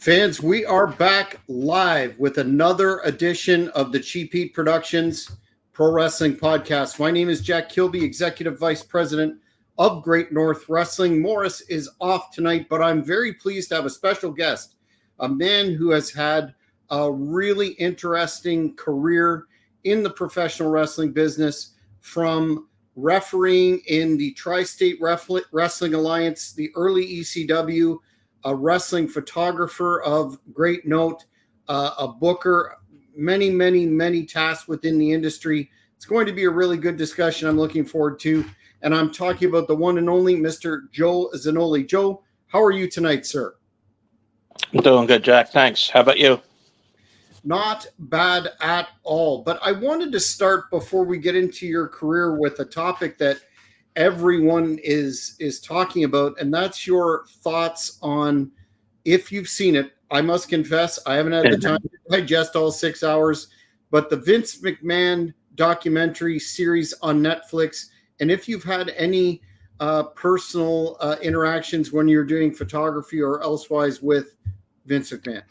Fans, we are back live with another edition of the Cheap Heat Productions Pro Wrestling Podcast. My name is Jack Kilby, Executive Vice President of Great North Wrestling. Morris is off tonight, but I'm very pleased to have a special guest, a man who has had a really interesting career in the professional wrestling business, from refereeing in the Tri-State Wrestling Alliance, the early ECW, a wrestling photographer of great note, a booker, many tasks within the industry. It's going to be a really good discussion I'm looking forward to. And I'm talking about the one and only Mr. Joe Zanolle. Joe, how are you tonight, sir? I'm doing good, Jack. Thanks. How about you? Not bad at all. But I wanted to start before we get into your career with a topic that everyone is talking about, and that's your thoughts on, if you've seen it. I must confess, I haven't had the time to digest all 6 hours, but the Vince McMahon documentary series on Netflix, and if you've had any personal interactions when you're doing photography or elsewise with Vince McMahon.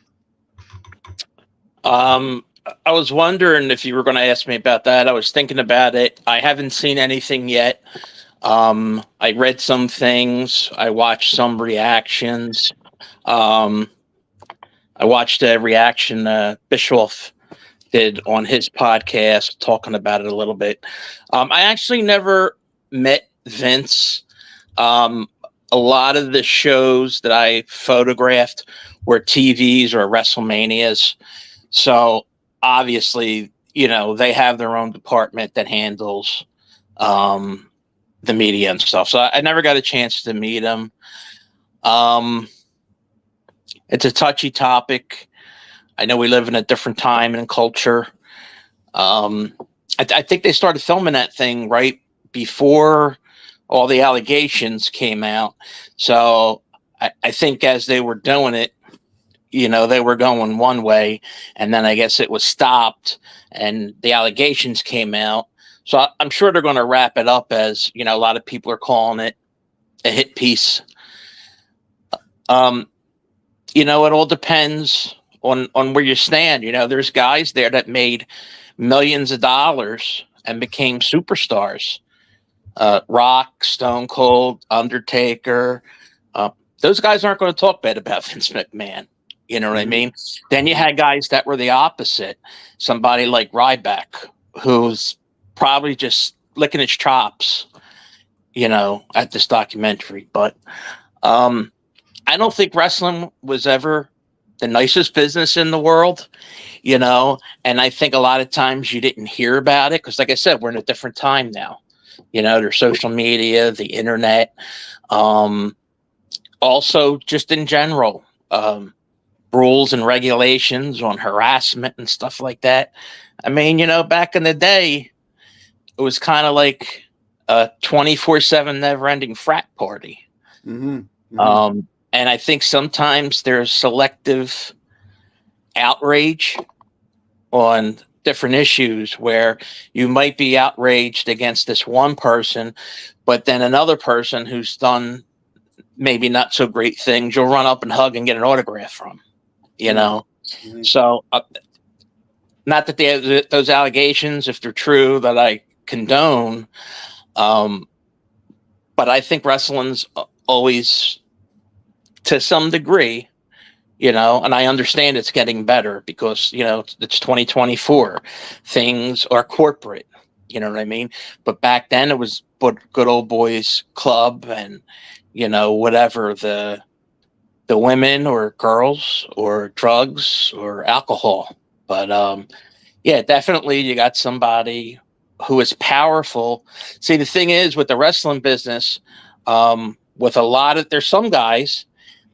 I was wondering if you were going to ask me about that. I was thinking about it. I haven't seen anything yet. I read some things. I watched some reactions. I watched a reaction Bischoff did on his podcast, talking about it a little bit. I actually never met Vince. A lot of the shows that I photographed were TVs or WrestleManias. So obviously, they have their own department that handles the media and stuff. So I never got a chance to meet him. It's a touchy topic. I know we live in a different time and culture. I think they started filming that thing right before all the allegations came out. So I think as they were doing it, they were going one way, and then I guess it was stopped and the allegations came out. So I'm sure they're going to wrap it up, as, a lot of people are calling it a hit piece. It all depends on where you stand. There's guys there that made millions of dollars and became superstars. Rock, Stone Cold, Undertaker. Those guys aren't going to talk bad about Vince McMahon. You know what I mean? Then you had guys that were the opposite. Somebody like Ryback, who's probably just licking his chops, at this documentary. But I don't think wrestling was ever the nicest business in the world, and I think a lot of times you didn't hear about it because, like I said, we're in a different time now. There's social media, the internet, also just in general, rules and regulations on harassment and stuff like that. I mean, back in the day, it was kind of like a 24/7 never-ending frat party. And I think sometimes there's selective outrage on different issues where you might be outraged against this one person, but then another person who's done maybe not so great things, you'll run up and hug and get an autograph from. So not that those allegations, if they're true, that I condone, but I think wrestling's always, to some degree, and I understand it's getting better because, it's 2024. Things are corporate, you know what I mean? But back then it was good old boys club and, whatever, the women or girls or drugs or alcohol. But yeah, definitely you got somebody who is powerful. See, the thing is with the wrestling business, with a lot of, there's some guys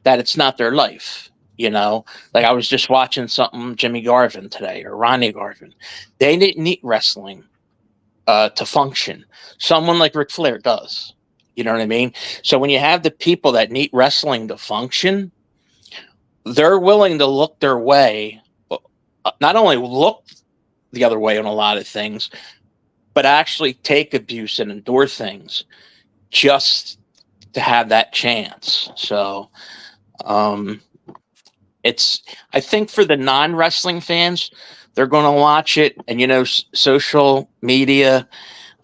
that it's not their life. Like I was just watching something, Jimmy Garvin today or Ronnie Garvin. They didn't need wrestling to function. Someone like Ric Flair does. You know what I mean? So when you have the people that need wrestling to function, they're willing to look their way, not only look the other way on a lot of things, but actually take abuse and endure things just to have that chance. So I think for the non-wrestling fans, they're going to watch it, and social media,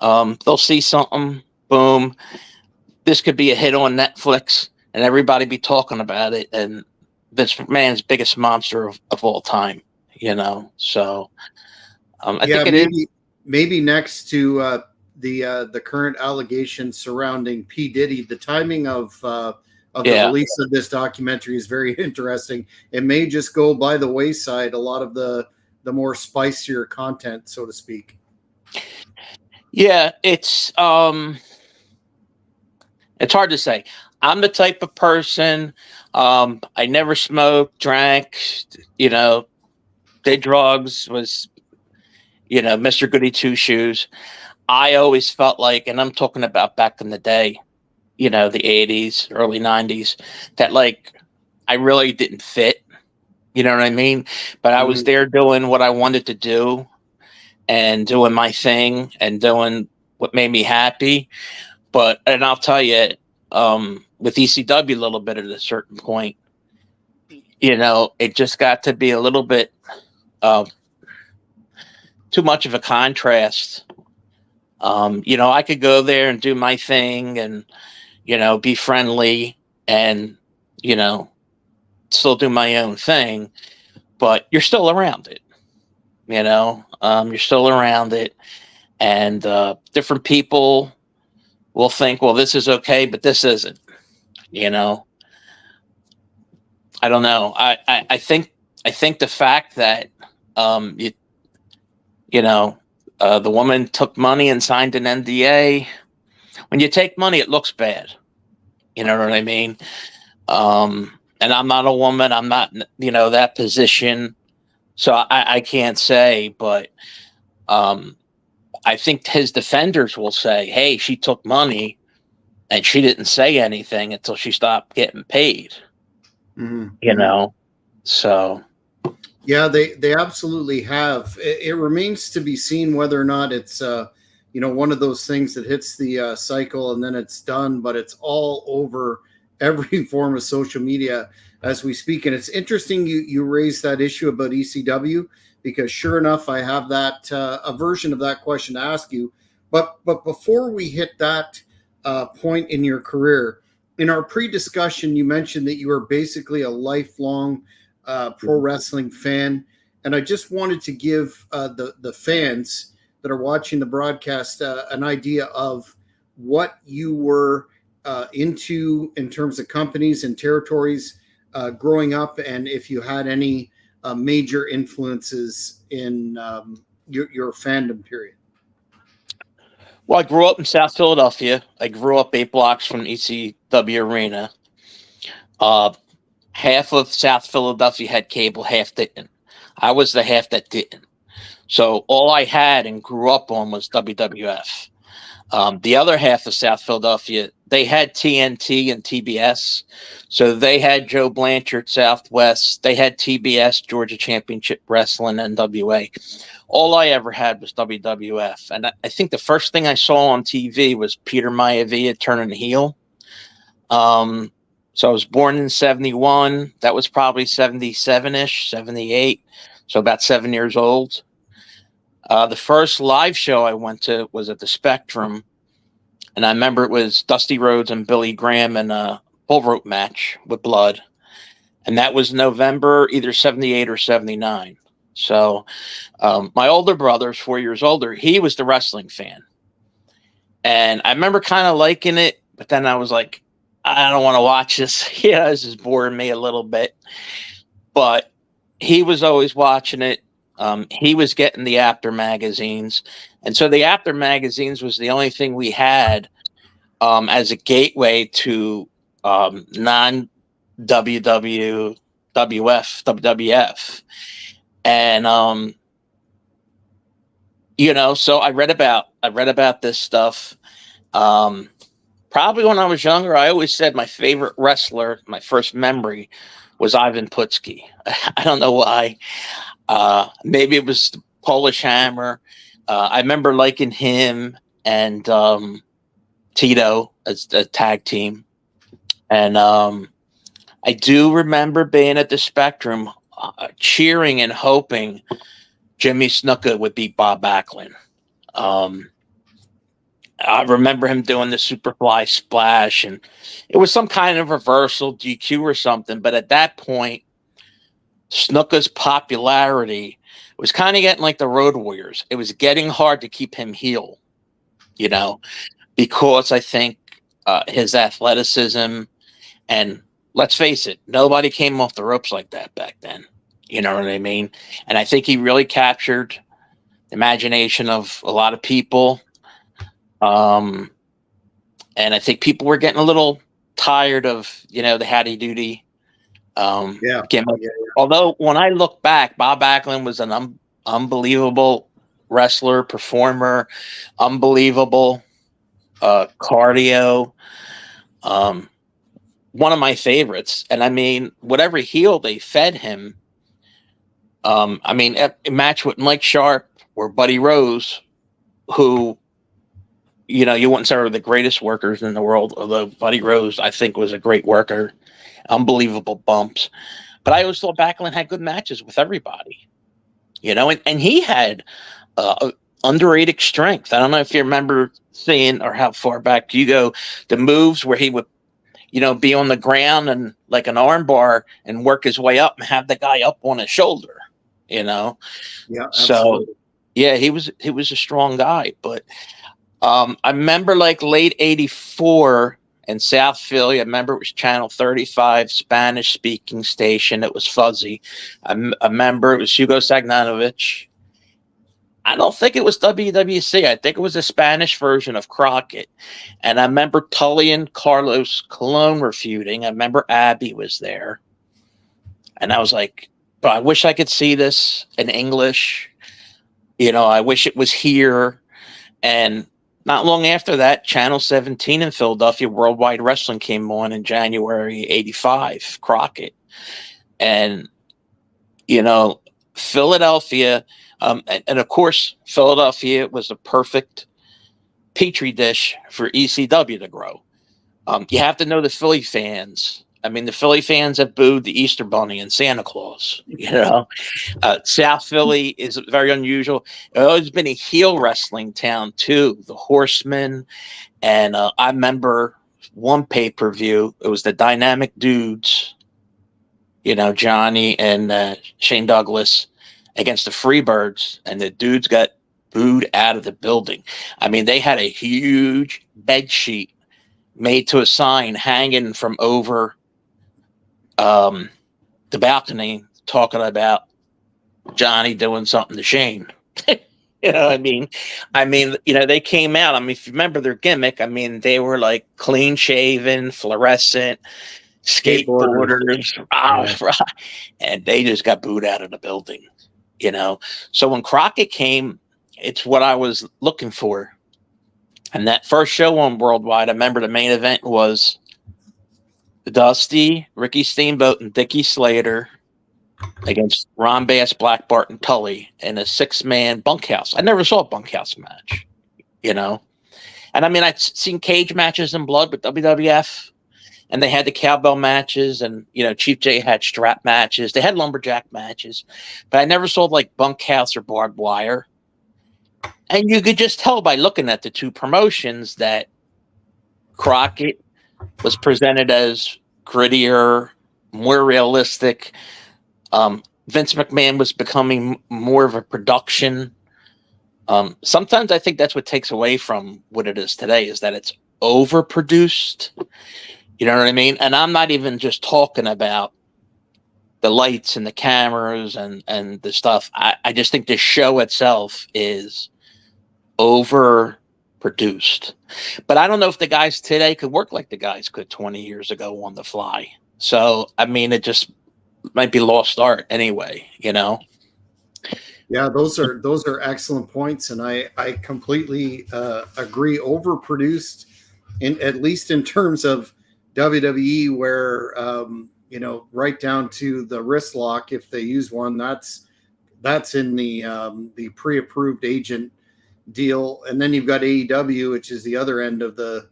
they'll see something, boom, this could be a hit on Netflix, and everybody be talking about it, and this man's biggest monster of all time, So I Yeah, think it is. maybe next to the current allegations surrounding P. Diddy, the timing of the release of this documentary is very interesting. It may just go by the wayside a lot of the more spicier content, so to speak. Yeah, it's hard to say. I'm the type of person, I never smoked, drank, did drugs, was, Mr. Goody Two Shoes. I always felt like, and I'm talking about back in the day, the 80s, early 90s, that like I really didn't fit. You know what I mean? But I was there doing what I wanted to do and doing my thing and doing what made me happy. And I'll tell you, with ECW a little bit at a certain point, it just got to be a little bit too much of a contrast. I could go there and do my thing and, be friendly and, still do my own thing, but you're still around it, you're still around it. And different people will think, well, this is okay, but this isn't, I don't know. I think the fact that the woman took money and signed an NDA. When you take money, it looks bad. You know what I mean? And I'm not a woman. I'm not, that position. So I can't say, but I think his defenders will say, hey, she took money and she didn't say anything until she stopped getting paid. So. Yeah, they absolutely have. It remains to be seen whether or not it's one of those things that hits the cycle and then it's done, but it's all over every form of social media as we speak. And it's interesting you raised that issue about ECW, because sure enough, I have that a version of that question to ask you. But before we hit that point in your career, in our pre-discussion, you mentioned that you were basically a lifelong pro wrestling fan, and I just wanted to give the fans that are watching the broadcast an idea of what you were into in terms of companies and territories growing up, and if you had any major influences in your fandom period. Well, I grew up in South Philadelphia. I grew up 8 blocks from ECW Arena. Half of South Philadelphia had cable, half didn't. I was the half that didn't. So all I had and grew up on was WWF. The other half of South Philadelphia, they had TNT and TBS. So they had Joe Blanchard, Southwest. They had TBS, Georgia Championship Wrestling, NWA. All I ever had was WWF. And I think the first thing I saw on TV was Peter Maivia turning heel. So I was born in 71. That was probably 77-ish, 78. So about 7 years old. The first live show I went to was at the Spectrum. And I remember it was Dusty Rhodes and Billy Graham in a bull rope match with blood. And that was November, either 78 or 79. So my older brother's 4 years older. He was the wrestling fan. And I remember kind of liking it. But then I was like, I don't want to watch this. This is boring me a little bit. But he was always watching it. He was getting the After magazines. And so the After magazines was the only thing we had as a gateway to WWF. And so I read about this stuff. Probably when I was younger, I always said my favorite wrestler, my first memory, was Ivan Putski. I don't know why. Maybe it was the Polish Hammer. I remember liking him and Tito as a tag team. And I do remember being at the Spectrum, cheering and hoping Jimmy Snuka would beat Bob Backlund. I remember him doing the Superfly splash, and it was some kind of reversal, DQ or something. But at that point, Snuka's popularity was kind of getting like the Road Warriors. It was getting hard to keep him heel, because I think his athleticism, and let's face it, nobody came off the ropes like that back then. You know what I mean? And I think he really captured the imagination of a lot of people. And I think people were getting a little tired of, the howdy doody gimmick. Yeah. Although when I look back, Bob Backlund was an unbelievable wrestler, performer, unbelievable cardio. One of my favorites. And I mean, whatever heel they fed him, a match with Mike Sharp or Buddy Rose, who, you wouldn't say were the greatest workers in the world, although Buddy Rose, I think, was a great worker. Unbelievable bumps. But I always thought Backlund had good matches with everybody, and he had underrated strength. I don't know if you remember seeing, or how far back you go, the moves where he would, be on the ground and like an arm bar and work his way up and have the guy up on his shoulder, Yeah. Absolutely. So, yeah, he was a strong guy. But I remember like late 84 in South Philly. I remember it was Channel 35, Spanish speaking station. It was fuzzy. I remember it was Hugo Sagnanovich. I don't think it was WWC. I think it was a Spanish version of Crockett. And I remember Tully and Carlos Colon were feuding. I remember Abby was there. And I was like, but I wish I could see this in English. I wish it was here. And not long after that, Channel 17 in Philadelphia, Worldwide Wrestling came on in January 85, Crockett. And, Philadelphia, and of course, Philadelphia was a perfect petri dish for ECW to grow. You have to know the Philly fans. The Philly fans have booed the Easter Bunny and Santa Claus. South Philly is very unusual. It's always been a heel wrestling town too. The Horsemen, and I remember one pay-per-view. It was the Dynamic Dudes. Johnny and Shane Douglas against the Freebirds, and the Dudes got booed out of the building. They had a huge bed sheet made to a sign hanging from over the balcony, talking about Johnny doing something to Shane. They came out. If you remember their gimmick, they were like clean shaven, fluorescent skateboarders, and they just got booed out of the building. So when Crockett came, it's what I was looking for. And that first show on Worldwide, I remember the main event was Dusty, Ricky Steamboat, and Dickie Slater against Ron Bass, Black Bart, and Tully in a 6-man bunkhouse. I never saw a bunkhouse match, And I'd seen cage matches in blood with WWF, and they had the cowbell matches, and, Chief J had strap matches. They had lumberjack matches, but I never saw like bunkhouse or barbed wire. And you could just tell by looking at the two promotions that Crockett was presented as grittier, more realistic. Vince McMahon was becoming more of a production. Sometimes I think that's what takes away from what it is today, is that it's overproduced. You know what I mean? And I'm not even just talking about the lights and the cameras and the stuff. I just think the show itself is overproduced. But I don't know if the guys today could work like the guys could 20 years ago on the fly. So, it just might be lost art anyway, Yeah, those are excellent points, and I completely agree. Overproduced, at least in terms of WWE, where right down to the wrist lock, if they use one, that's in the pre-approved agent deal. And then you've got AEW, which is the other end of the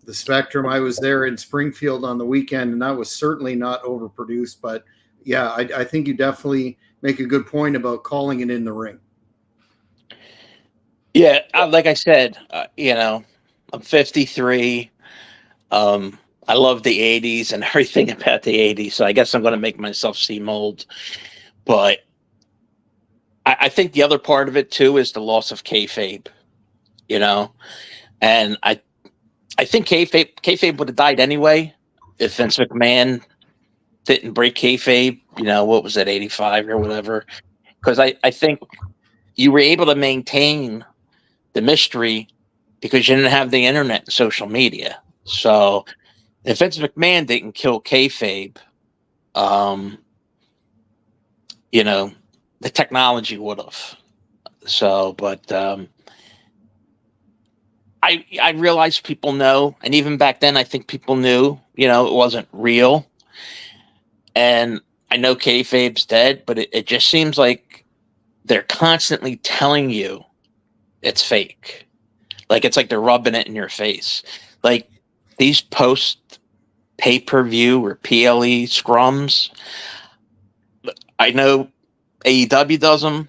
The Spectrum. I was there in Springfield on the weekend, and that was certainly not overproduced. But yeah, I think you definitely make a good point about calling it in the ring. Yeah, like I said, I'm 53. I love the 80s and everything about the 80s, so I guess I'm going to make myself seem old. But I think the other part of it, too, is the loss of kayfabe, and I think kayfabe would have died anyway if Vince McMahon didn't break kayfabe. What was it, 85 or whatever? Because I think you were able to maintain the mystery because you didn't have the internet and social media. So if Vince McMahon didn't kill kayfabe, the technology would have. So, but I realize people know, and even back then, I think people knew, it wasn't real. And I know kayfabe's dead, but it just seems like they're constantly telling you it's fake. Like it's like they're rubbing it in your face. Like these post pay-per-view or PLE scrums, I know AEW does them.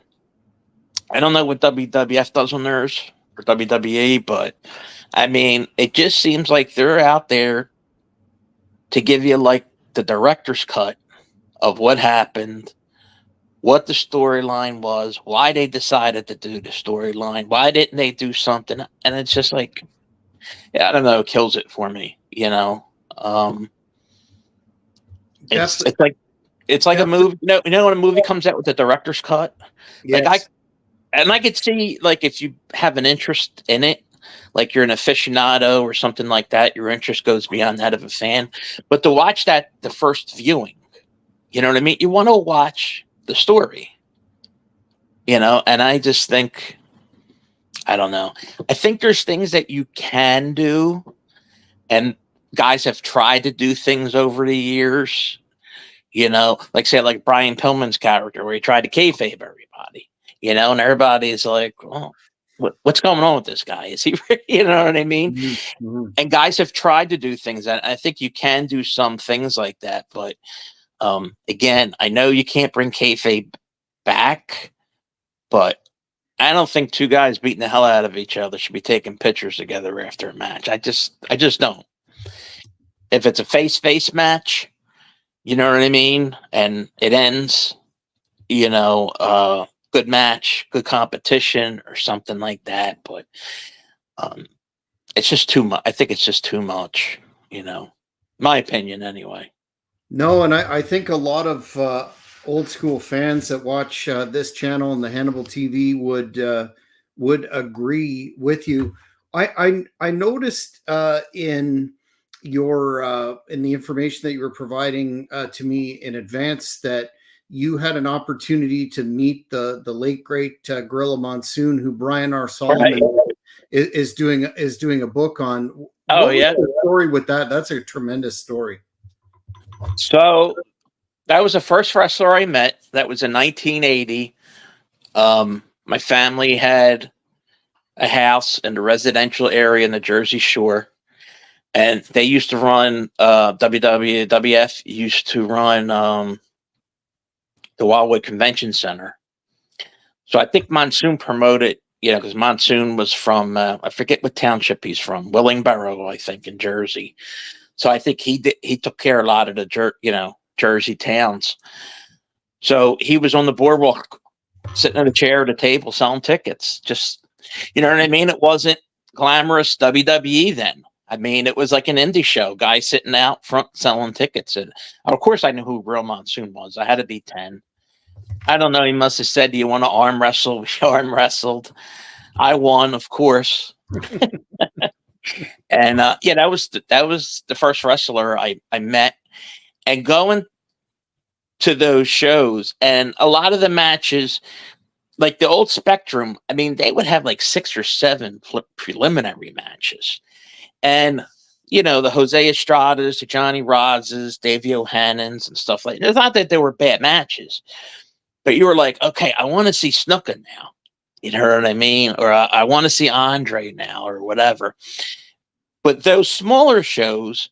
I don't know what WWF does on theirs or WWE, but I mean, it just seems like they're out there to give you like the director's cut of what happened, what the storyline was, why they decided to do the storyline, why didn't they do something? And it's just like, yeah, I don't know, it kills it for me, it's like a movie. When a movie comes out with the director's cut, Yes. I could see like if you have an interest in it, like you're an aficionado or something like that, your interest goes beyond that of a fan. But to watch that the first viewing, you know what I mean? You want to watch the story, and I just think, I don't know. I think there's things that you can do, and guys have tried to do things over the years, like say like Brian Pillman's character where he tried to kayfabe everybody, and everybody's like, oh, what's going on with this guy? Is he, you know what I mean? Mm-hmm. And guys have tried to do things, and I think you can do some things like that. But again, I know you can't bring kayfabe back, but I don't think two guys beating the hell out of each other should be taking pictures together after a match. I just don't. If it's a face-face match, you know what I mean, and it ends, good match, good competition, or something like that. But it's just too much. I think it's just too much. My opinion, anyway. No, and I think a lot of old school fans that watch this channel and the Hannibal TV would agree with you. I noticed in your in the information that you were providing to me in advance that you had an opportunity to meet the late great Gorilla Monsoon, who Brian R. Solomon is doing a book on. Oh, what yeah. was the story with that? That's a tremendous story. So that was the first wrestler I met. That was in 1980. My family had a house in the residential area in the Jersey Shore, and they used to run WWF used to run the Wildwood Convention Center. So I think Monsoon promoted, because Monsoon was from I forget what township he's from, Willingboro, I think, in Jersey. So I think he took care of a lot of the Jersey towns. So he was on the boardwalk, sitting in a chair at a table selling tickets. Just, you know what I mean? It wasn't glamorous WWE then. I mean, it was like an indie show, guy sitting out front selling tickets. And of course, I knew who Real Monsoon was. I had to be 10. I don't know. He must have said, "Do you want to arm wrestle?" We arm wrestled. I won, of course. And that was the first wrestler I met. And going to those shows, and a lot of the matches, like the old Spectrum, I mean, they would have like 6 or 7 preliminary matches. And, the Jose Estradas, the Johnny Rodses, Davey O'Hannons, and stuff like that. It's not that they were bad matches, but you were like, okay, I want to see Snuka now. You know what I mean? Or I want to see Andre now or whatever. But those smaller shows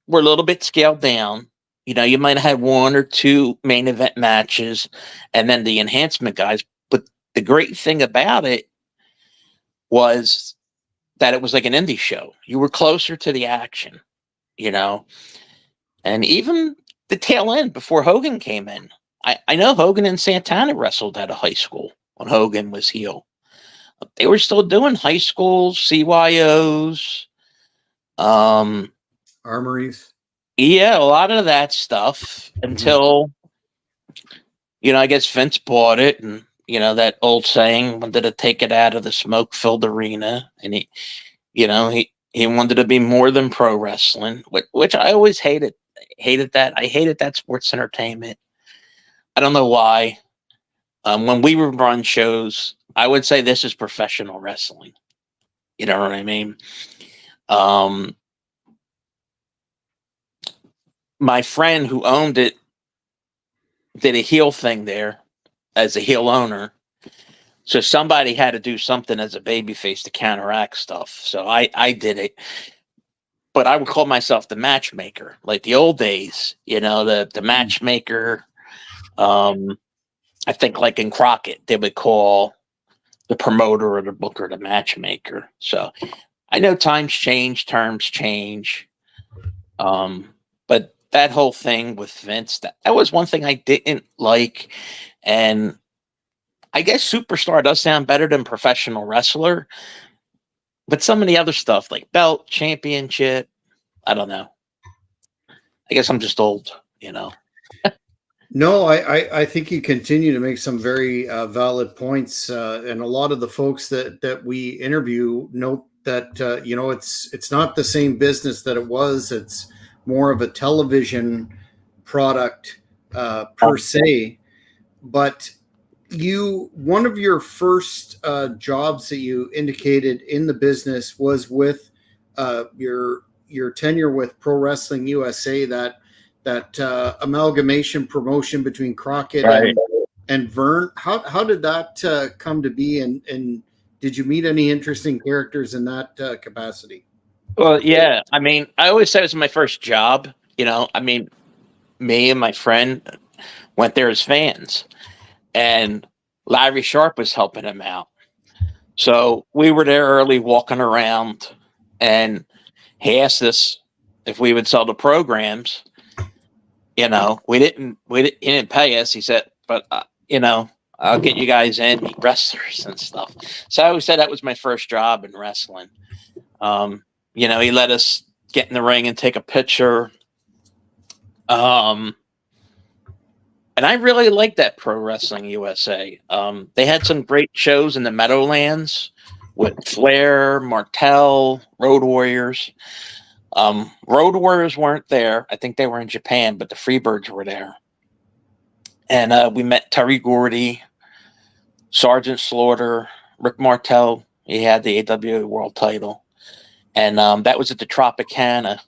were a little bit scaled down. You know, you might have had one or two main event matches and then the enhancement guys. But the great thing about it was that it was like an indie show. You were closer to the action, you know, and even the tail end before Hogan came in. I know Hogan and Santana wrestled at a high school when Hogan was heel. They were still doing high schools, CYOs, Armories. yeah, a lot of that stuff until, you know, I guess Vince bought it, and you know that old saying, wanted to take it out of the smoke-filled arena, and he wanted to be more than pro wrestling, which I always hated. Hated that. I hated that sports entertainment. I don't know why. When we would run shows, I would say this is professional wrestling. You know what I mean? Um, my friend who owned it did a heel thing there as a heel owner. So somebody had to do something as a babyface to counteract stuff. So I did it. But I would call myself the matchmaker, like the old days, you know, the matchmaker. I think like in Crockett, they would call the promoter or the booker the matchmaker. So I know times change, terms change. But that whole thing with Vince, that was one thing I didn't like. And I guess superstar does sound better than professional wrestler. But some of the other stuff like belt, championship, I don't know. I guess I'm just old, you know. No, I think you continue to make some very valid points, and a lot of the folks that we interview note that you know it's not the same business that it was. It's more of a television product per se. But one of your first jobs that you indicated in the business was with your tenure with Pro Wrestling USA, that amalgamation promotion between Crockett and Vern. How did that come to be, and did you meet any interesting characters in that capacity? Well, yeah. I mean, I always say it was my first job. You know, I mean, me and my friend went there as fans, and Larry Sharp was helping him out. So we were there early, walking around, and he asked us if we would sell the programs. You know, he didn't pay us. He said, but you know, I'll get you guys in, meet wrestlers and stuff. So I always said that was my first job in wrestling. You know, he let us get in the ring and take a picture. And I really liked that Pro Wrestling USA. They had some great shows in the Meadowlands with Flair, Martel, Road Warriors. Road Warriors weren't there. I think they were in Japan, but the Freebirds were there. And we met Terry Gordy, Sergeant Slaughter, Rick Martel. He had the AWA World title. And that was at the Tropicana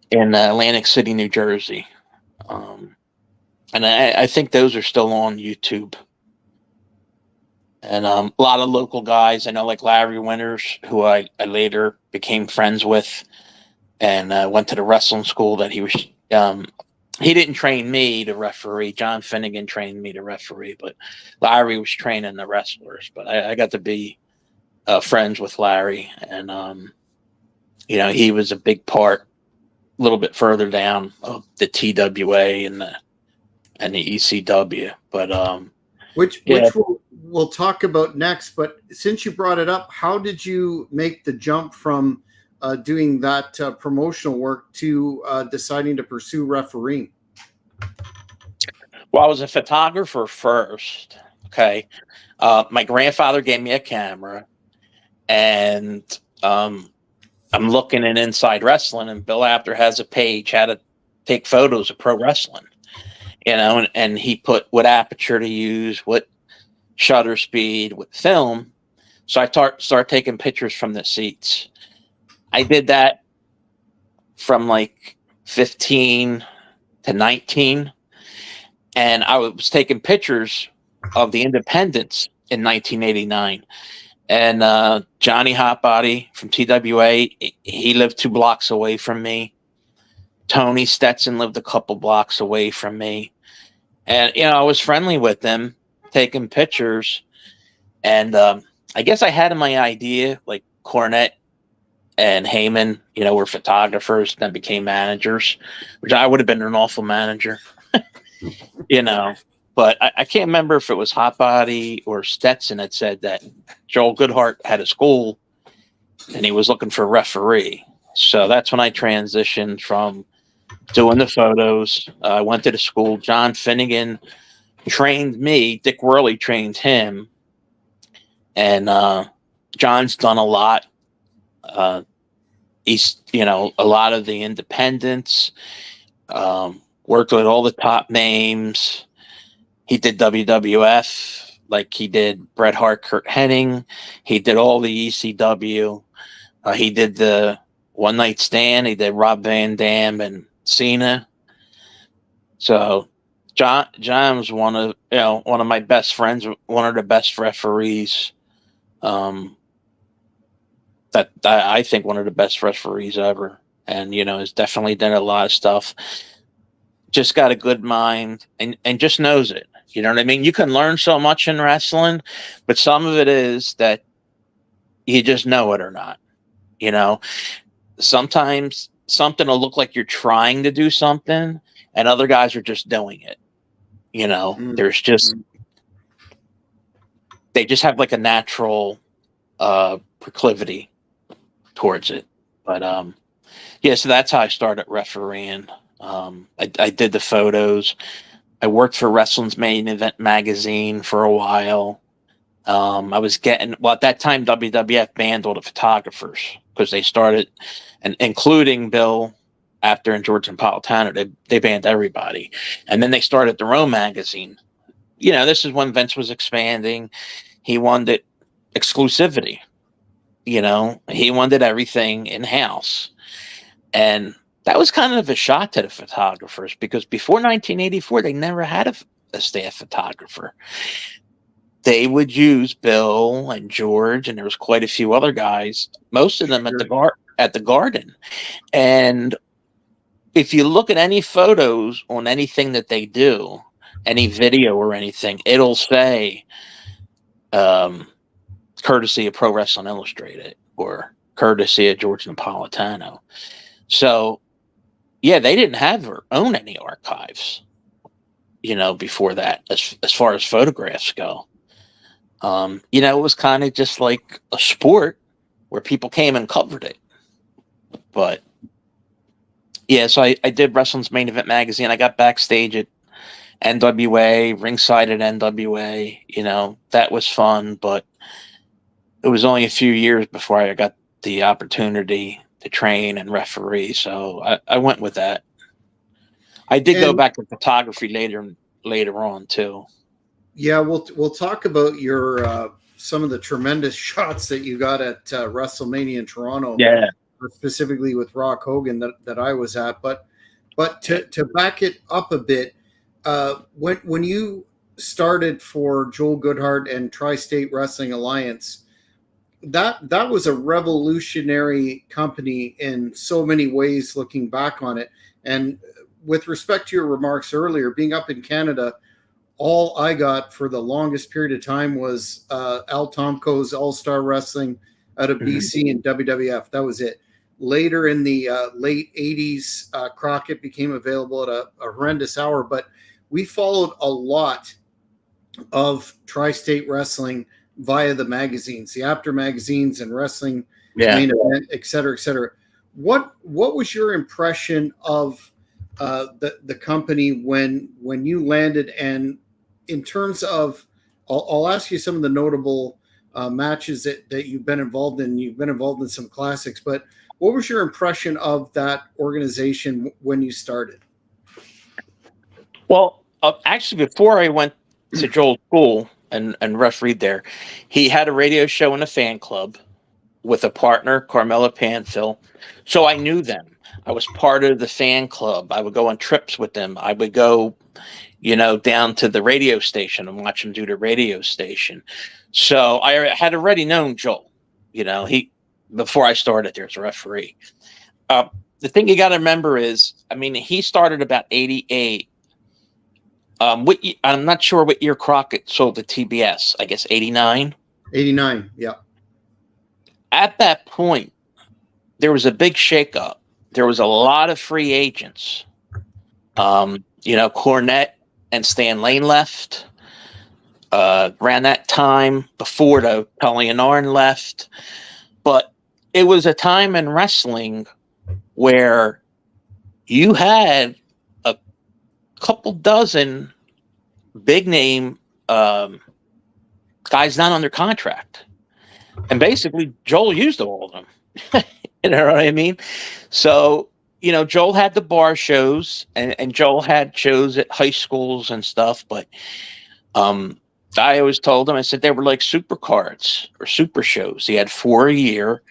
in Atlantic City, New Jersey. And I think those are still on YouTube. And a lot of local guys, I know, like Larry Winters, who I later became friends with, and went to the wrestling school that he was. He didn't train me to referee. John Finnegan trained me to referee, but Larry was training the wrestlers. But I got to be friends with Larry, and you know, he was a big part, a little bit further down of the TWA and the ECW. But Which we'll talk about next. But since you brought it up, how did you make the jump from doing that promotional work to deciding to pursue refereeing? Well, I was a photographer first. Okay. My grandfather gave me a camera, and I'm looking at Inside Wrestling, and Bill Apter has a page how to take photos of pro wrestling, you know, and he put what aperture to use, what shutter speed, what film. So I start taking pictures from the seats. I did that from like 15 to 19. And I was taking pictures of the independents in 1989. And Johnny Hotbody from TWA, he lived 2 blocks away from me. Tony Stetson lived a couple blocks away from me. And, I was friendly with them, taking pictures. And I guess I had my idea, like Cornette and Heyman, were photographers, then became managers, which I would have been an awful manager, But I can't remember if it was Hotbody or Stetson that said that Joel Goodhart had a school and he was looking for a referee. So that's when I transitioned from doing the photos. I went to the school. John Finnegan trained me. Dick Worley trained him. And John's done a lot. He's, a lot of the independents, worked with all the top names. He did WWF, like he did Bret Hart, Kurt Hennig. He did all the ECW. He did the One Night Stand. He did Rob Van Dam and Cena. So John was one of my best friends, one of the best referees. That I think one of the best referees ever, and has definitely done a lot of stuff. Just got a good mind and just knows it. You know what I mean? You can learn so much in wrestling, but some of it is that you just know it or not. Sometimes something will look like you're trying to do something and other guys are just doing it. There's just, they just have like a natural proclivity towards it. But so that's how I started refereeing. I did the photos. I worked for Wrestling's Main Event magazine for a while. I was at that time WWF banned all the photographers because they started, and including Bill after and George Napolitano, they banned everybody. And then they started their own magazine. This is when Vince was expanding. He wanted exclusivity. He wanted everything in-house. And that was kind of a shot to the photographers because before 1984, they never had a staff photographer. They would use Bill and George, and there was quite a few other guys, most of them at the Garden. And if you look at any photos on anything that they do, any video or anything, it'll say courtesy of Pro Wrestling Illustrated or courtesy of George Napolitano. So, they didn't have or own any archives, before that, as far as photographs go. It was kind of just like a sport where people came and covered it. But, so I did Wrestling's Main Event magazine. I got backstage at NWA, ringside at NWA. That was fun, but it was only a few years before I got the opportunity to train and referee. So I went with that. I did go back to photography later on too. Yeah, we'll talk about your some of the tremendous shots that you got at WrestleMania in Toronto. Yeah, specifically with Rock Hogan that I was at. But to back it up a bit, when you started for Joel Goodhart and Tri-State Wrestling Alliance, that was a revolutionary company in so many ways. Looking back on it, and with respect to your remarks earlier, being up in Canada, all I got for the longest period of time was Al Tomko's All-Star Wrestling out of BC and WWF. That was it. Later in the late 80s, Crockett became available at a horrendous hour, but we followed a lot of Tri-State Wrestling via the magazines, the After magazines and Wrestling Main Event, et cetera, et cetera. What was your impression of the company when you landed? And in terms of, I'll ask you some of the notable matches that you've been involved in. You've been involved in some classics, but what was your impression of that organization when you started? Well, actually, before I went to Joel's school and refereed there, he had a radio show in a fan club. with a partner, Carmela Panfill. So I knew them. I was part of the fan club. I would go on trips with them. I would go, down to the radio station and watch them do the radio station. So I had already known Joel. He before I started there as a referee. The thing you got to remember is, he started about 88. I'm not sure what year Crockett sold to TBS. I guess 89. 89, yeah. At that point, there was a big shakeup. There was a lot of free agents. Cornette and Stan Lane left. Around that time, before Tully and Arn left. But it was a time in wrestling where you had a couple dozen big name guys not under contract. And basically, Joel used all of them. You know what I mean? So, Joel had the bar shows and Joel had shows at high schools and stuff. But I always told him, I said they were like super cards or super shows. He had 4 a year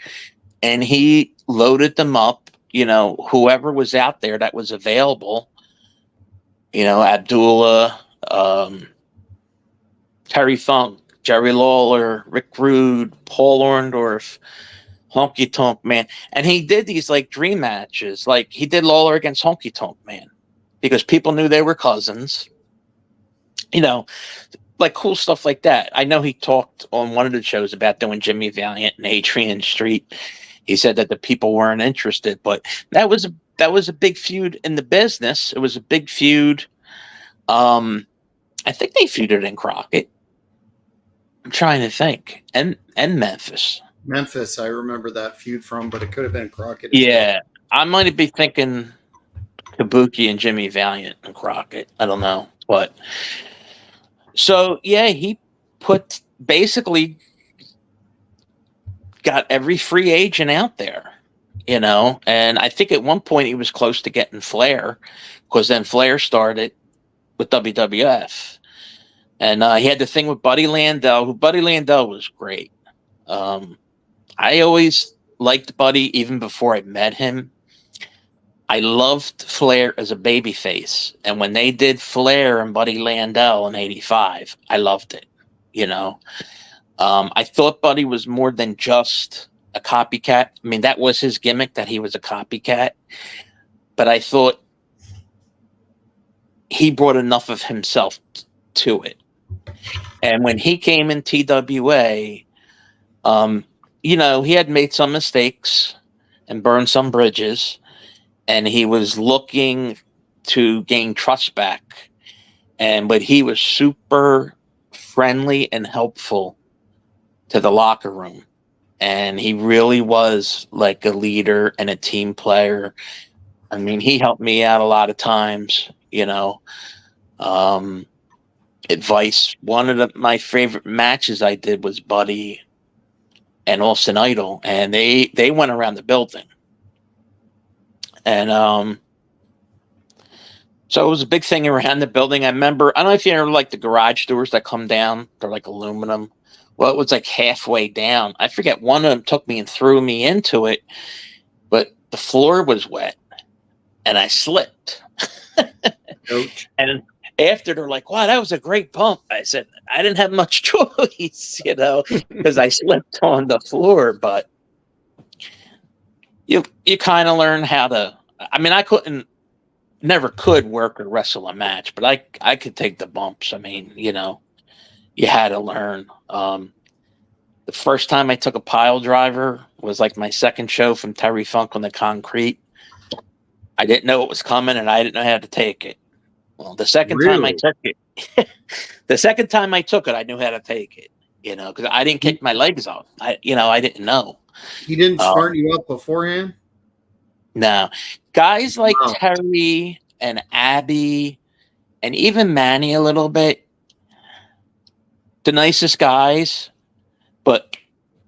and he loaded them up, whoever was out there that was available, Abdullah, Terry Funk, Jerry Lawler, Rick Rude, Paul Orndorff, Honky Tonk Man. And he did these like dream matches. Like he did Lawler against Honky Tonk Man because people knew they were cousins, like cool stuff like that. I know he talked on one of the shows about doing Jimmy Valiant and Adrian Street. He said that the people weren't interested, but that was a big feud in the business. It was a big feud. I think they feuded in Crockett. I'm trying to think. And Memphis. Memphis, I remember that feud from, but it could have been Crockett. Yeah. I might be thinking Kabuki and Jimmy Valiant and Crockett. I don't know. But so yeah, he basically got every free agent out there, and I think at one point he was close to getting Flair because then Flair started with WWF. And he had the thing with Buddy Landel, who Buddy Landel was great. I always liked Buddy even before I met him. I loved Flair as a babyface. And when they did Flair and Buddy Landel in 85, I loved it, I thought Buddy was more than just a copycat. That was his gimmick, that he was a copycat. But I thought he brought enough of himself to it. And when he came in TWA, he had made some mistakes and burned some bridges, and he was looking to gain trust back. But he was super friendly and helpful to the locker room. And he really was like a leader and a team player. He helped me out a lot of times, advice. One of my favorite matches I did was Buddy and Austin Idol, and they went around the building. And so it was a big thing around the building. I remember, I don't know if you ever like the garage doors that come down. They're like aluminum. Well, it was like halfway down. I forget, one of them took me and threw me into it, but the floor was wet and I slipped. Ouch. And after they're like, wow, that was a great bump. I said, I didn't have much choice, because I slipped on the floor. But you kind of learn how to, I never could work or wrestle a match, but I could take the bumps. You had to learn. The first time I took a pile driver was like my second show from Terry Funk on the concrete. I didn't know it was coming and I didn't know how to take it. Well, the second time I took it, I knew how to take it, because I didn't kick my legs off. I didn't know. He didn't start you up beforehand? No. Guys like Terry and Abby and even Manny a little bit, the nicest guys, but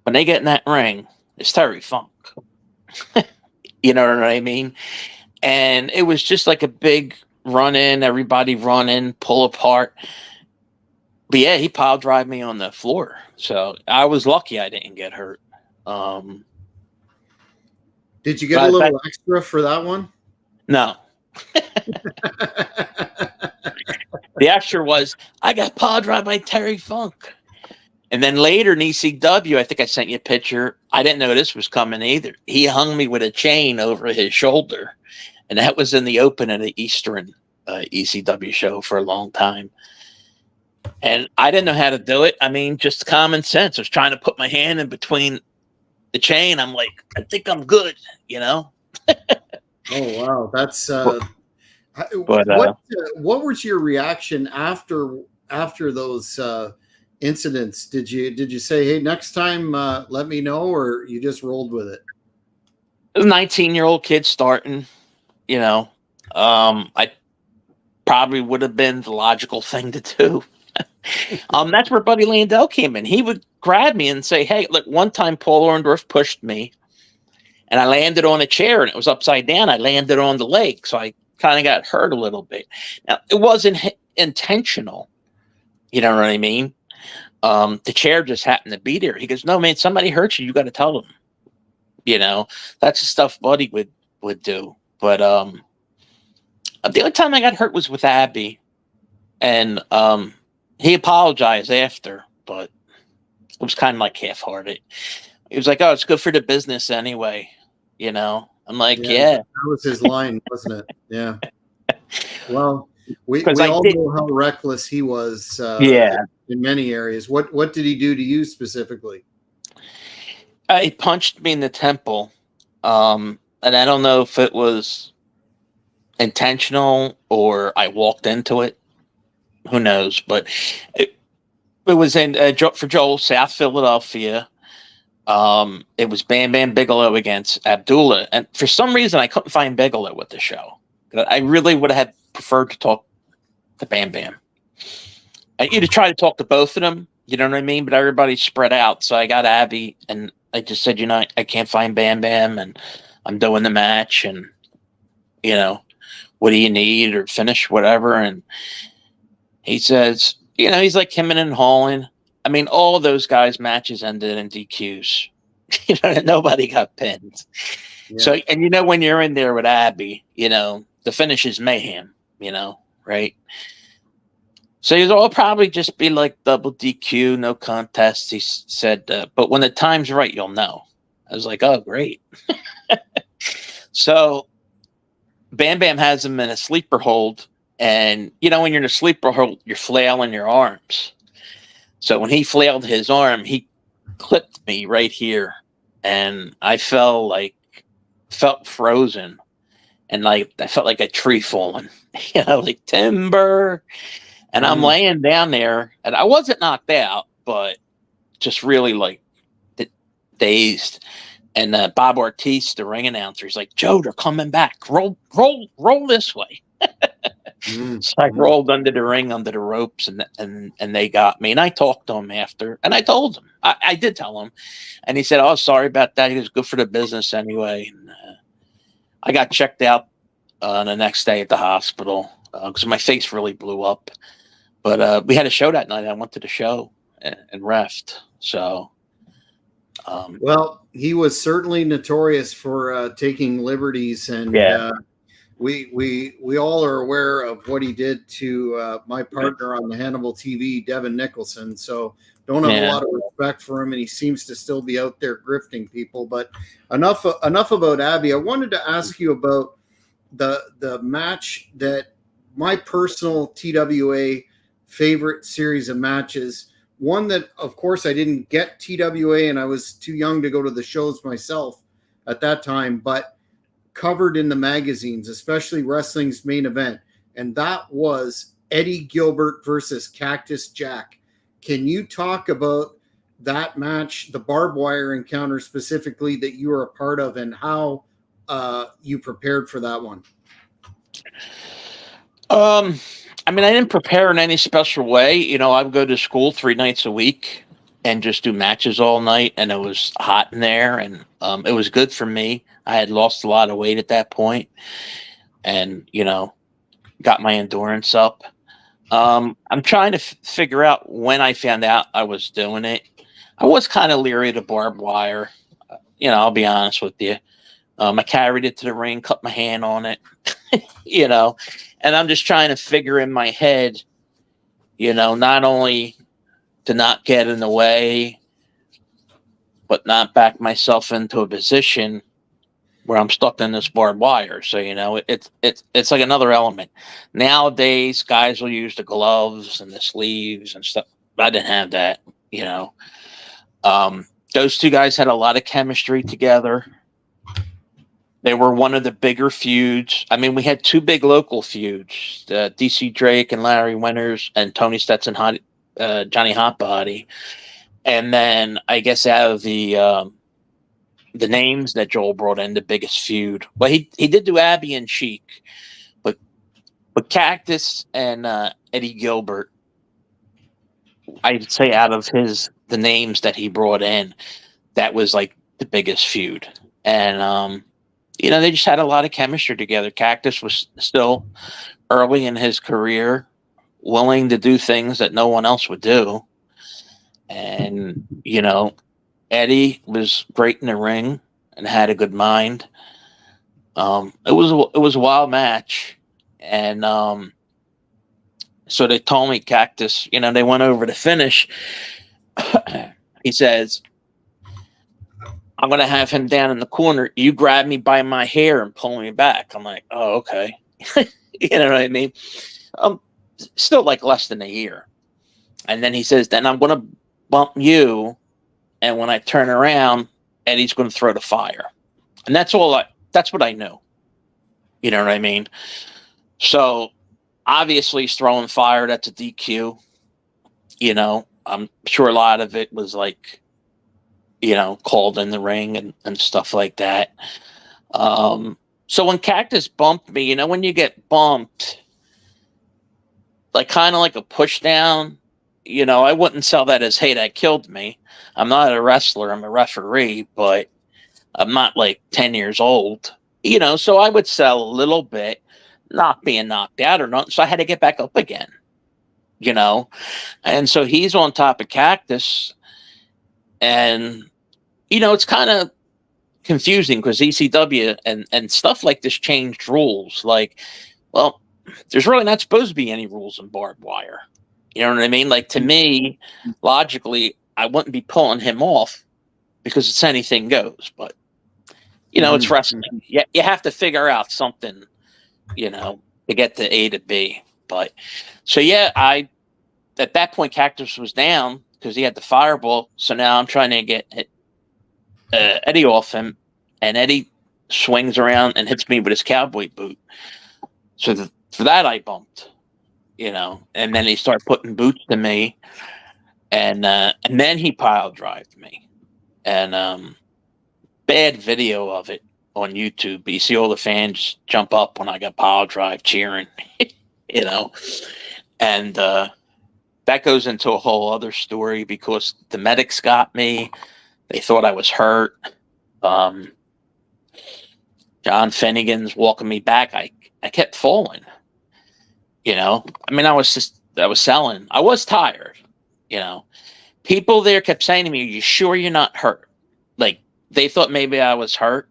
when they get in that ring, it's Terry Funk. You know what I mean? And it was just like a big run in, everybody run in, pull apart. But yeah, he pile drive me on the floor. So I was lucky I didn't get hurt. Um, Did you get a little extra for that one? No. The extra was, I got pod drive by Terry Funk. And then later in ECW, I think I sent you a picture. I didn't know this was coming either. He hung me with a chain over his shoulder. And that was in the open of the Eastern ECW show for a long time. And I didn't know how to do it. I mean, just common sense. I was trying to put my hand in between the chain. I'm like, I think I'm good, you know? Oh, wow. That's But what was your reaction after those incidents? Did you say, hey, next time let me know, or you just rolled with it? It was a 19-year-old kid starting, you know. I probably would have been the logical thing to do. That's where Buddy Landell came in. He would grab me and say, hey, look, one time Paul Orndorff pushed me and I landed on a chair and it was upside down. I landed on the leg. So I kind of got hurt a little bit. Now, it wasn't intentional. You know what I mean? The chair just happened to be there. He goes, no, man, somebody hurt you. You got to tell them. You know, that's the stuff Buddy would do. But the only time I got hurt was with Abby. And he apologized after, but it was kind of like half-hearted. He was like, oh, it's good for the business anyway. You know, I'm like, yeah. That was his line, wasn't it? Yeah. Well, we all know how reckless he was in many areas. What did he do to you specifically? He punched me in the temple. And I don't know if it was intentional or I walked into it. Who knows? But it was in for Joel, South Philadelphia. It was Bam Bam Bigelow against Abdullah, and for some reason I couldn't find Bigelow at the show. I really would have preferred to talk to Bam Bam. You'd try to talk to both of them, you know what I mean? But everybody's spread out, so I got Abby, and I just said, you know, I can't find Bam Bam, and I'm doing the match, and you know, what do you need or finish whatever, and he says, you know, he's like hemming and hawing. I mean, all of those guys' matches ended in DQs. You know, nobody got pinned. Yeah. So, and you know, when you're in there with Abby, you know, the finish is mayhem, you know, right? So it'll probably just be like double DQ, no contest. He said, but when the time's right, you'll know. I was like, oh, great. So Bam Bam has him in a sleeper hold. And, you know, when you're in a sleeper hold, you're flailing your arms. So when he flailed his arm, he clipped me right here. And I felt frozen. And like, I felt like a tree falling, you know, like timber. And I'm laying down there and I wasn't knocked out, but just really like dazed. And Bob Ortiz, the ring announcer, is like, Joe, they're coming back. Roll this way. So I rolled under the ring, under the ropes, and they got me. And I talked to him after, and I told him. I did tell him. And he said, oh, sorry about that. He was good for the business anyway. And, I got checked out the next day at the hospital because my face really blew up. But we had a show that night. I went to the show and refed. So, well, he was certainly notorious for taking liberties, and we all are aware of what he did to my partner on the Hannibal TV, Devin Nicholson. So don't have a lot of respect for him, and he seems to still be out there grifting people. But enough about Abby. I wanted to ask you about the match that my personal TWA favorite series of matches. One that, of course, I didn't get TWA, and I was too young to go to the shows myself at that time, but covered in the magazines, especially Wrestling's Main Event, and that was Eddie Gilbert versus Cactus Jack. Can you talk about that match, the barbed wire encounter specifically that you were a part of, and how you prepared for that one? I mean, I didn't prepare in any special way. You know, I would go to school 3 nights a week and just do matches all night, and it was hot in there, and it was good for me. I had lost a lot of weight at that point, and, you know, got my endurance up. I'm trying to figure out when I found out I was doing it. I was kind of leery of the barbed wire, I'll be honest with you. I carried it to the ring, cut my hand on it, and I'm just trying to figure in my head, not only to not get in the way, but not back myself into a position where I'm stuck in this barbed wire. So, it's like another element. Nowadays, guys will use the gloves and the sleeves and stuff. But I didn't have that, Those two guys had a lot of chemistry together. They were one of the bigger feuds. I mean, we had two big local feuds: DC Drake and Larry Winters, and Tony Stetson, Johnny Hotbody. And then I guess out of the names that Joel brought in, the biggest feud. Well, he did do Abby and Sheik, but Cactus and Eddie Gilbert, I'd say out of the names that he brought in, that was like the biggest feud. And they just had a lot of chemistry together. Cactus was still early in his career, willing to do things that no one else would do. And, Eddie was great in the ring and had a good mind. It was a wild match. And so they told me Cactus, they went over to finish. He says, I'm going to have him down in the corner. You grab me by my hair and pull me back. I'm like, oh, okay. You know what I mean? Still like less than a year. And then he says, then I'm going to bump you. And when I turn around, Eddie's going to throw the fire. And that's what I knew. You know what I mean? So obviously he's throwing fire. That's a DQ. I'm sure a lot of it was like, called in the ring and stuff like that. So when Cactus bumped me, when you get bumped, like kind of like a push down, I wouldn't sell that as, hey, that killed me. I'm not a wrestler. I'm a referee, but I'm not like 10 years old, so I would sell a little bit, not being knocked out or not. So I had to get back up again, and so he's on top of Cactus. And, it's kind of confusing because ECW and stuff like this changed rules. Like, well, there's really not supposed to be any rules in barbed wire. You know what I mean? Like, to me, logically, I wouldn't be pulling him off because it's anything goes. But, it's wrestling. You have to figure out something, to get to A to B. But, so yeah, at that point, Cactus was down because he had the fireball. So now I'm trying to get Eddie off him, and Eddie swings around and hits me with his cowboy boot. So for that, I bumped, and then he started putting boots to me, and then he pile drived me, and bad video of it on YouTube. But you see all the fans jump up when I got pile drive cheering, and that goes into a whole other story because the medics got me. They thought I was hurt. John Finnegan's walking me back. I kept falling. I mean, I was selling. I was tired. People there kept saying to me, "Are you sure you're not hurt?" Like they thought maybe I was hurt,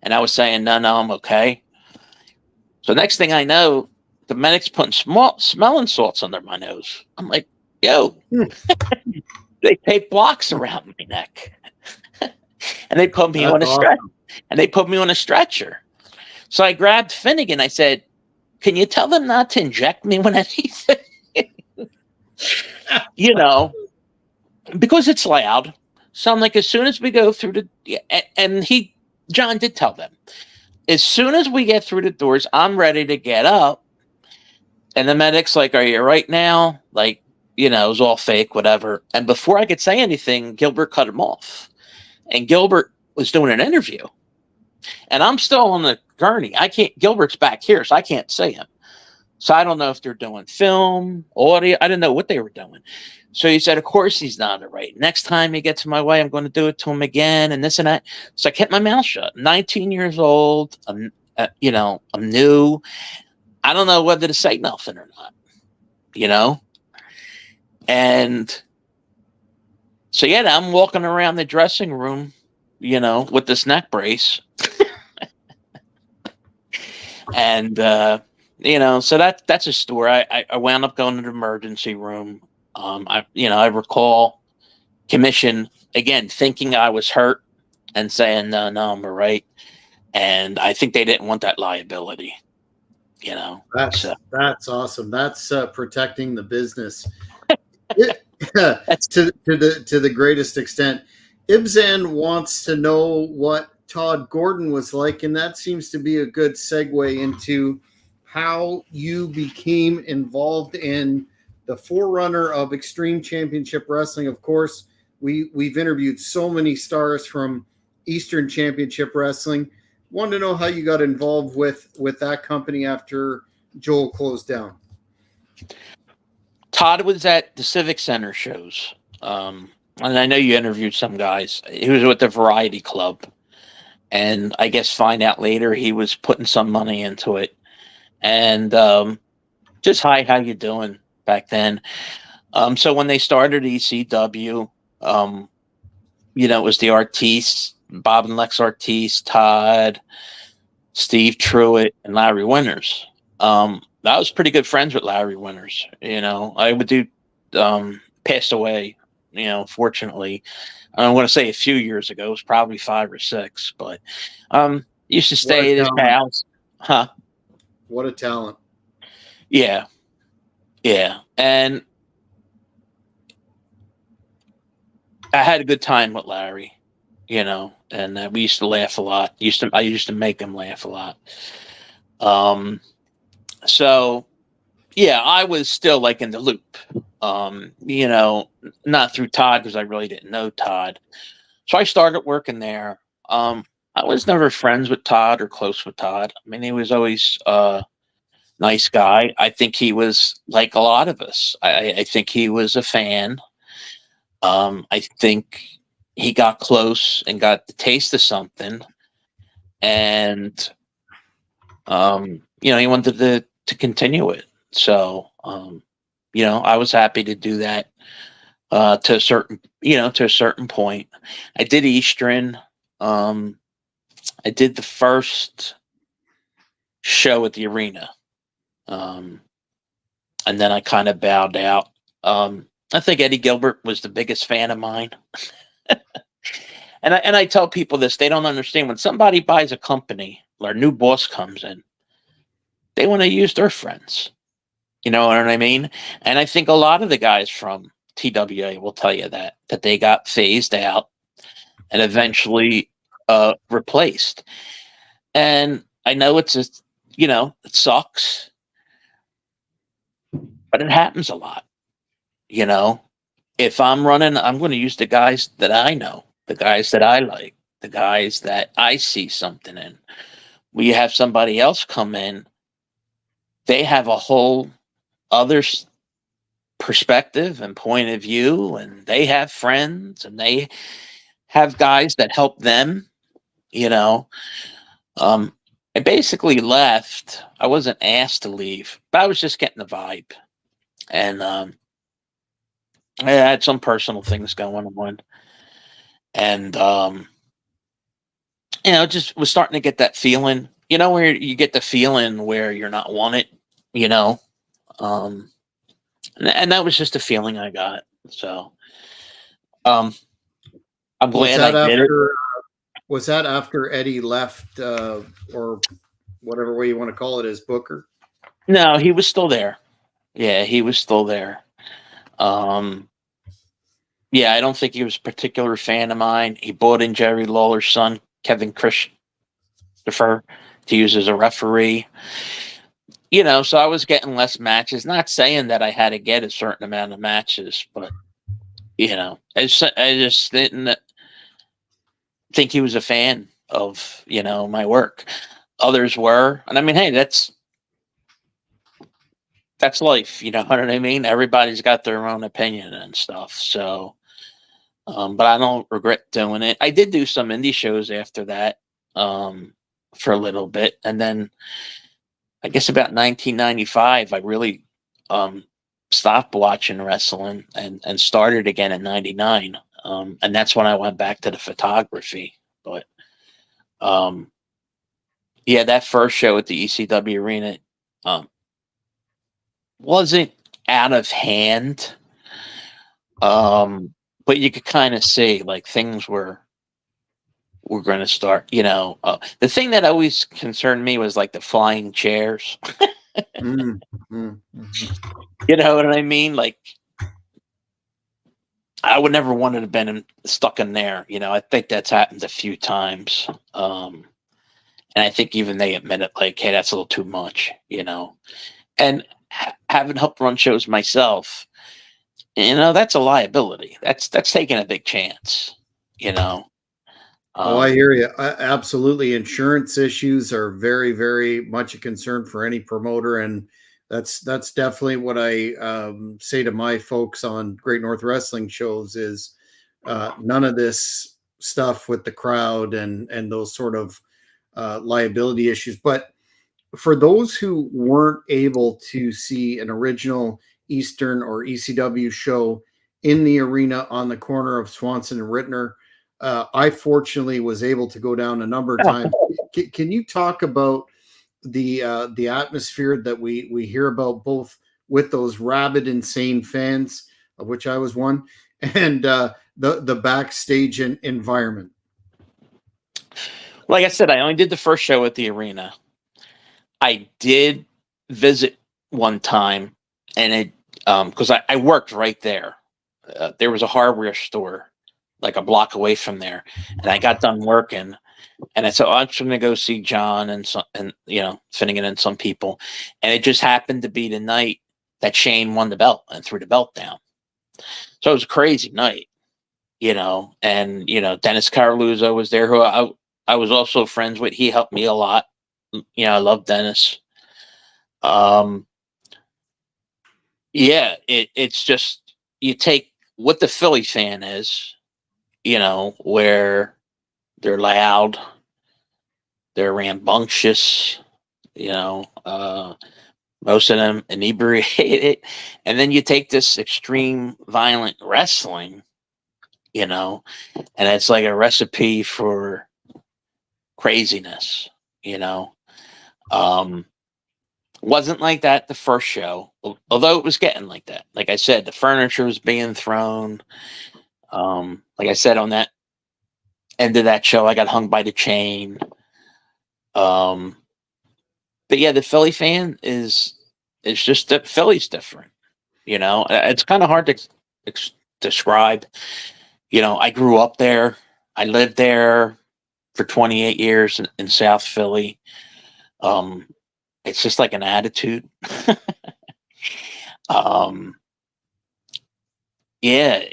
and I was saying, "No, I'm okay." So next thing I know, the medic's putting smelling salts under my nose. I'm like, "Yo!" They tape blocks around my neck. And they put me on a stretcher. And they put me on a stretcher. So I grabbed Finnegan. I said, "Can you tell them not to inject me when I need because it's loud." So I'm like, as soon as we go through John did tell them, as soon as we get through the doors, I'm ready to get up. And the medic's like, "Are you right now?" Like, it was all fake, whatever. And before I could say anything, Gilbert cut him off. And Gilbert was doing an interview. And I'm still on the gurney. Gilbert's back here, so I can't see him. So I don't know if they're doing film, audio. I didn't know what they were doing. So he said, of course he's not right. Next time he gets in my way, I'm going to do it to him again and this and that. So I kept my mouth shut. 19 years old. I'm new. I don't know whether to say nothing or not, And so, yeah, I'm walking around the dressing room with this neck brace. And, so that's a story. I wound up going to the emergency room. I recall commission again, thinking I was hurt and saying, no, I'm all right. And I think they didn't want that liability, That's awesome. That's protecting the business to That's the greatest extent. Ibzan wants to know what Todd Gordon was like, and that seems to be a good segue into how you became involved in the forerunner of Extreme Championship Wrestling. Of course, we've interviewed so many stars from Eastern Championship Wrestling. Wanted to know how you got involved with that company after Joel closed down. Todd was at the Civic Center shows. And I know you interviewed some guys. He was with the Variety Club. And I guess find out later he was putting some money into it. And just, hi, how you doing back then? So when they started ECW, it was the Artistes, Bob and Lex Artiste, Todd, Steve Truitt, and Larry Winters. I was pretty good friends with Larry Winters. I would do passed away, fortunately. I want to say a few years ago. It was probably 5 or 6, but used to stay at his house. Huh? What a talent. Yeah. And I had a good time with Larry, and we used to laugh a lot. I used to make him laugh a lot. So yeah, I was still like in the loop, not through Todd because I really didn't know Todd. So I started working there. I was never friends with Todd or close with Todd. I mean, he was always a nice guy. I think he was like a lot of us. I think he was a fan. I think he got close and got the taste of something. And, he wanted to continue it. So, I was happy to do that to a certain point. I did Eastern. I did the first show at the arena. And then I kind of bowed out. I think Eddie Gilbert was the biggest fan of mine. And I tell people this, they don't understand when somebody buys a company or a new boss comes in, they want to use their friends. You know what I mean? And I think a lot of the guys from TWA will tell you that they got phased out and eventually replaced. And I know it's just, it sucks, but it happens a lot. If I'm running, I'm going to use the guys that I know, the guys that I like, the guys that I see something in. We have somebody else come in, they have a whole other perspective and point of view, and they have friends and they have guys that help them. I basically left. I wasn't asked to leave, but I was just getting the vibe, and I had some personal things going on, and just was starting to get that feeling, where you get the feeling where you're not wanted, and that was just a feeling I got. So, I'm glad I did it. Was that after Eddie left, or whatever way you want to call it, as Booker? No, he was still there. Yeah, he was still there. Yeah, I don't think he was a particular fan of mine. He brought in Jerry Lawler's son, Kevin Christopher, to use as a referee. So I was getting less matches. Not saying that I had to get a certain amount of matches, but I just didn't think he was a fan of my work. Others were, and I mean, hey, that's life. You know what I mean? Everybody's got their own opinion and stuff. So, but I don't regret doing it. I did do some indie shows after that for a little bit, and then I guess about 1995, I really stopped watching wrestling and started again in '99, and that's when I went back to the photography. But yeah, that first show at the ECW arena wasn't out of hand. But you could kind of see like things were going to start. The thing that always concerned me was like the flying chairs. You know what I mean? Like, I would never want to have been stuck in there. I think that's happened a few times. And I think even they admit it, like, hey, that's a little too much, And having helped run shows myself, that's a liability. That's taking a big chance, Oh, I hear you. Absolutely. Insurance issues are very, very much a concern for any promoter. And that's definitely what I say to my folks on Great North Wrestling shows is none of this stuff with the crowd and those sort of liability issues. But for those who weren't able to see an original Eastern or ECW show in the arena on the corner of Swanson and Rittner, I fortunately was able to go down a number of times. Can you talk about the atmosphere that we hear about, both with those rabid, insane fans, of which I was one, and the backstage environment? Like I said, I only did the first show at the arena. I did visit one time, and it because I worked right there. There was a hardware store like a block away from there, and I got done working, and I said, I'm just going to go see John and Finnegan and some people, and it just happened to be the night that Shane won the belt and threw the belt down. So it was a crazy night, and Dennis Carluzzo was there, who I was also friends with. He helped me a lot. I love Dennis. Yeah, it's just, you take what the Philly fan is, where they're loud, they're rambunctious, most of them inebriated. And then you take this extreme violent wrestling, and it's like a recipe for craziness, wasn't like that the first show, although it was getting like that. Like I said, the furniture was being thrown. Like I said, on that end of that show, I got hung by the chain. But yeah, the Philly fan is just that Philly's different. It's kind of hard to describe. I grew up there. I lived there for 28 years in South Philly. It's just like an attitude. Yeah,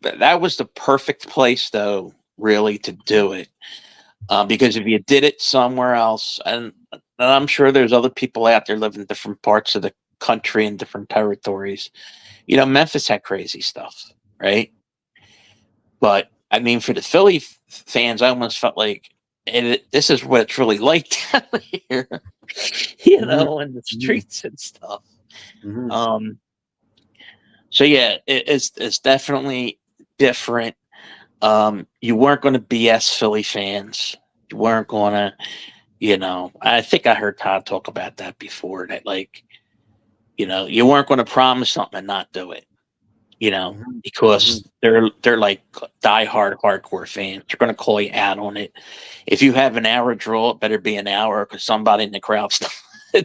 that was the perfect place, though, really, to do it. Because if you did it somewhere else, and I'm sure there's other people out there living in different parts of the country and different territories. Memphis had crazy stuff, right? But I mean, for the Philly fans, I almost felt like this is what it's really like down here, in the streets and stuff. Mm-hmm. So yeah, it's definitely different. You weren't going to BS Philly fans. You weren't going to, I think I heard Todd talk about that before, that like, you weren't going to promise something and not do it, because they're like diehard hardcore fans. They're going to call you out on it. If you have an hour draw, it better be an hour, because somebody in the crowd's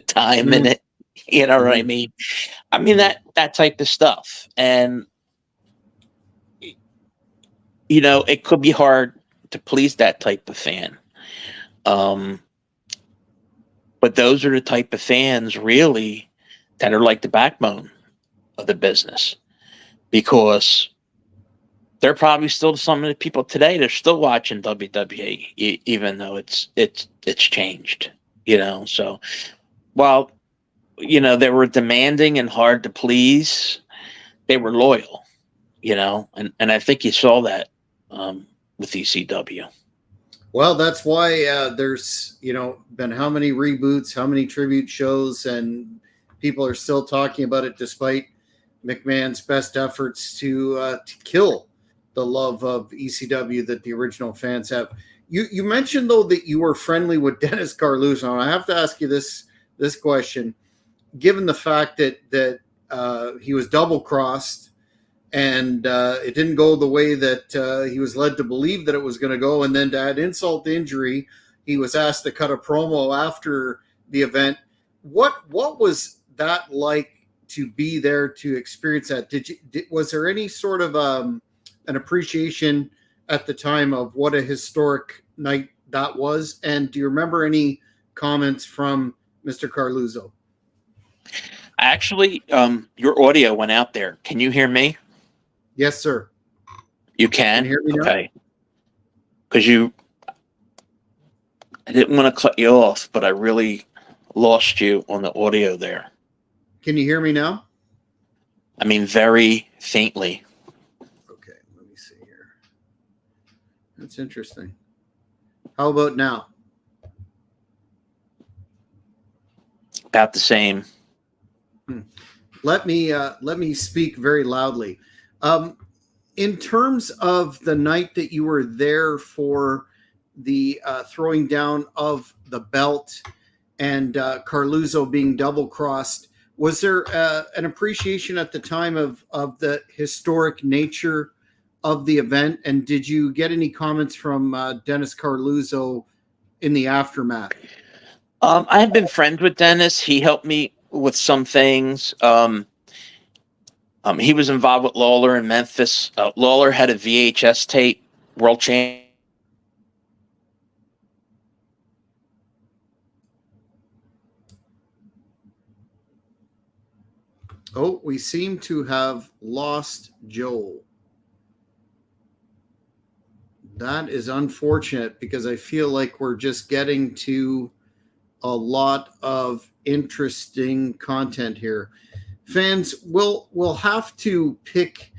time in it. You know what I mean? I mean, that type of stuff. And, it could be hard to please that type of fan. But those are the type of fans, really, that are like the backbone of the business, because they're probably still some of the people today that are still watching WWE, even though it's changed, So while, they were demanding and hard to please, they were loyal, and I think you saw that with ECW. Well, that's why there's been how many reboots, how many tribute shows, and people are still talking about it despite McMahon's best efforts to kill the love of ECW that the original fans have. You mentioned though that you were friendly with Dennis Carluso, and I have to ask you this question, given the fact that he was double crossed and it didn't go the way that he was led to believe that it was going to go, and then to add insult to injury, he was asked to cut a promo after the event. What was that like to be there to experience that? Was there any sort of an appreciation at the time of what a historic night that was? And do you remember any comments from Mr. Carluso? Actually, your audio went out there. Can you hear me? Yes, sir. You can? Can you hear me now? Okay. Because I didn't want to cut you off, but I really lost you on the audio there. Can you hear me now? I mean, very faintly. Okay, let me see here. That's interesting. How about now? About the same. Let me speak very loudly. In terms of the night that you were there for the throwing down of the belt and Carluso being double crossed, was there an appreciation at the time of the historic nature of the event? And did you get any comments from Dennis Carluso in the aftermath? I have been friends with Dennis. He helped me with some things. He was involved with Lawler in Memphis. Lawler had a VHS tape, World Champ. Oh, we seem to have lost Joel. That is unfortunate because I feel like we're just getting to a lot of interesting content here. Fans, we'll have to pick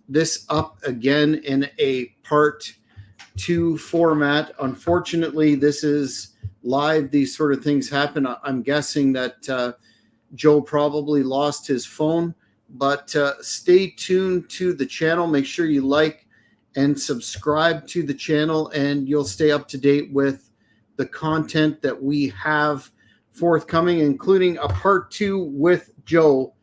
this up again in a part 2 format. Unfortunately, this is live. These sort of things happen. I'm guessing that Joe probably lost his phone, but stay tuned to the channel. Make sure you like and subscribe to the channel, and you'll stay up to date with the content that we have forthcoming, including a part 2 with Joe,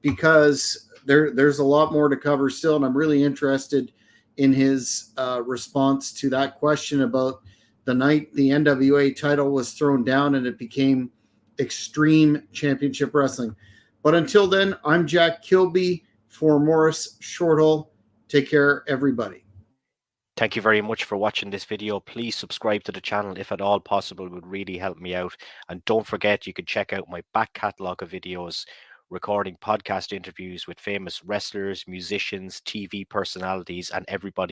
because there's a lot more to cover still, and I'm really interested in his response to that question about the night the NWA title was thrown down and it became Extreme Championship Wrestling. But until then, I'm Jack Kilby for Morris Shortall. Take care, everybody. Thank you very much for watching this video. Please subscribe to the channel if at all possible. It would really help me out. And don't forget, you can check out my back catalogue of videos recording podcast interviews with famous wrestlers, musicians, TV personalities, and everybody